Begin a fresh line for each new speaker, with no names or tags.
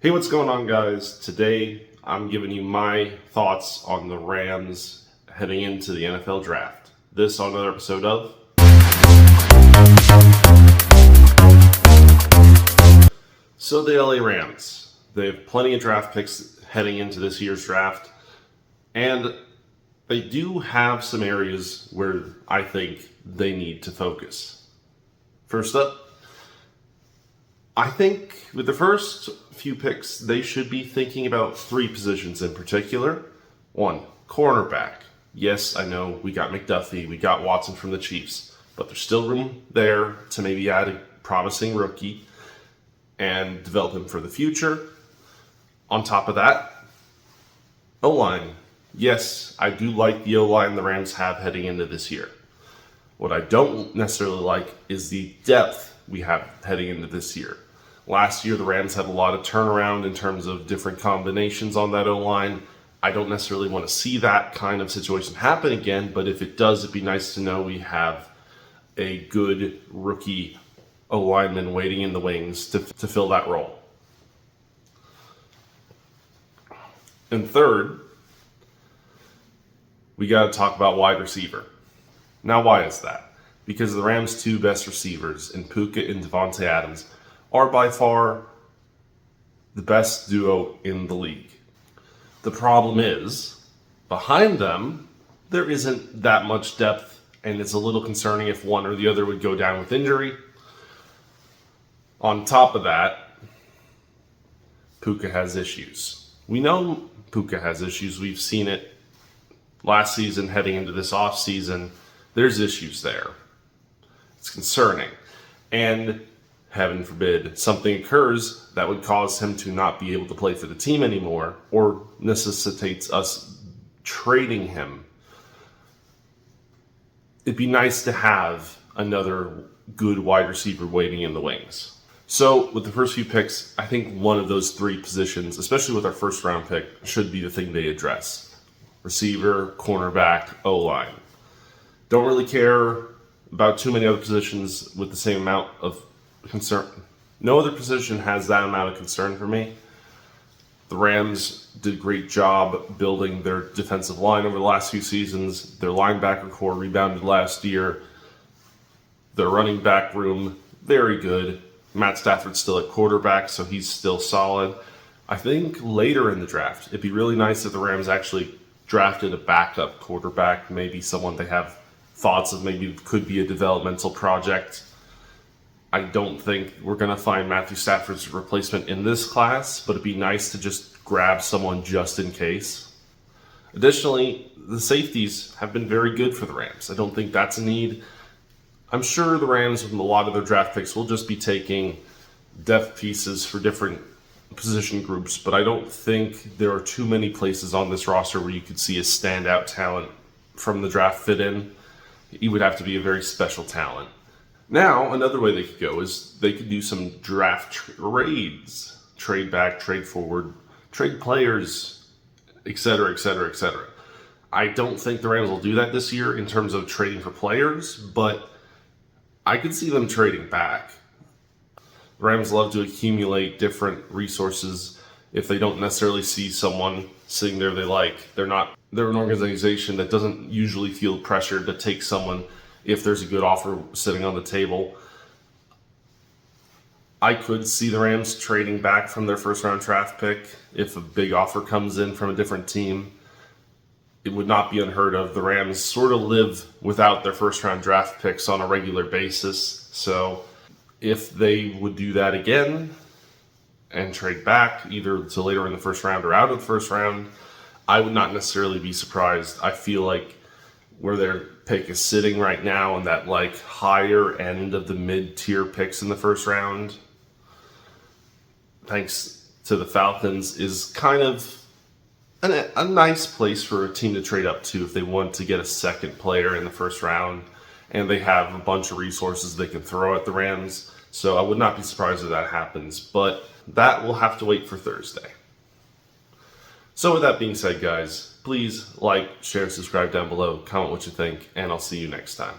Hey, what's going on, guys? Today, I'm giving you my thoughts on the Rams heading into the NFL draft. This on another episode of So the LA Rams. They have plenty of draft picks heading into this year's draft, and they do have some areas where I think they need to focus. First up, I think with the first few picks, they should be thinking about three positions in particular. One, cornerback. Yes, I know we got McDuffie, we got Watson from the Chiefs, but there's still room there to maybe add a promising rookie and develop him for the future. On top of that, O-line. Yes, I do like the O-line the Rams have heading into this year. What I don't necessarily like is the depth we have heading into this year. Last year, the Rams had a lot of turnaround in terms of different combinations on that O-line. I don't necessarily want to see that kind of situation happen again, but if it does, it'd be nice to know we have a good rookie O-lineman waiting in the wings to fill that role. And third, we got to talk about wide receiver. Now, why is that? Because the Rams' two best receivers, in Puka and Devontae Adams, are by far the best duo in the league. The problem is, behind them, there isn't that much depth, and it's a little concerning if one or the other would go down with injury. On top of that, Puka has issues. We know Puka has issues. We've seen it last season heading into this offseason. There's issues there. It's concerning. And heaven forbid, something occurs that would cause him to not be able to play for the team anymore or necessitates us trading him. It'd be nice to have another good wide receiver waiting in the wings. So with the first few picks, I think one of those three positions, especially with our first round pick, should be the thing they address. Receiver, cornerback, O-line. Don't really care about too many other positions with the same amount of concern. No other position has that amount of concern for me. The Rams did a great job building their defensive line over the last few seasons. Their linebacker core rebounded last year. Their running back room, very good. Matt Stafford's still at quarterback, so he's still solid. I think later in the draft, it'd be really nice if the Rams actually drafted a backup quarterback, maybe someone they have thoughts of maybe could be a developmental project. I don't think we're going to find Matthew Stafford's replacement in this class, but it'd be nice to just grab someone just in case. Additionally, the safeties have been very good for the Rams. I don't think that's a need. I'm sure the Rams, with a lot of their draft picks, will just be taking depth pieces for different position groups, but I don't think there are too many places on this roster where you could see a standout talent from the draft fit in. He would have to be a very special talent. Now, another way they could go is they could do some draft trades. Trade back, trade forward, trade players, etc., etc., etc. I don't think the Rams will do that this year in terms of trading for players, but I could see them trading back. The Rams love to accumulate different resources if they don't necessarily see someone sitting there they like. They're an organization that doesn't usually feel pressured to take someone if there's a good offer sitting on the table. I could see the Rams trading back from their first round draft pick if a big offer comes in from a different team. It would not be unheard of. The Rams sort of live without their first round draft picks on a regular basis. So if they would do that again and trade back either to later in the first round or out of the first round, I would not necessarily be surprised. I feel like where their pick is sitting right now in that higher end of the mid-tier picks in the first round, thanks to the Falcons, is kind of a nice place for a team to trade up to if they want to get a second player in the first round and they have a bunch of resources they can throw at the Rams. So I would not be surprised if that happens, but that will have to wait for Thursday. So with that being said, guys, please like, share, subscribe down below, comment what you think, and I'll see you next time.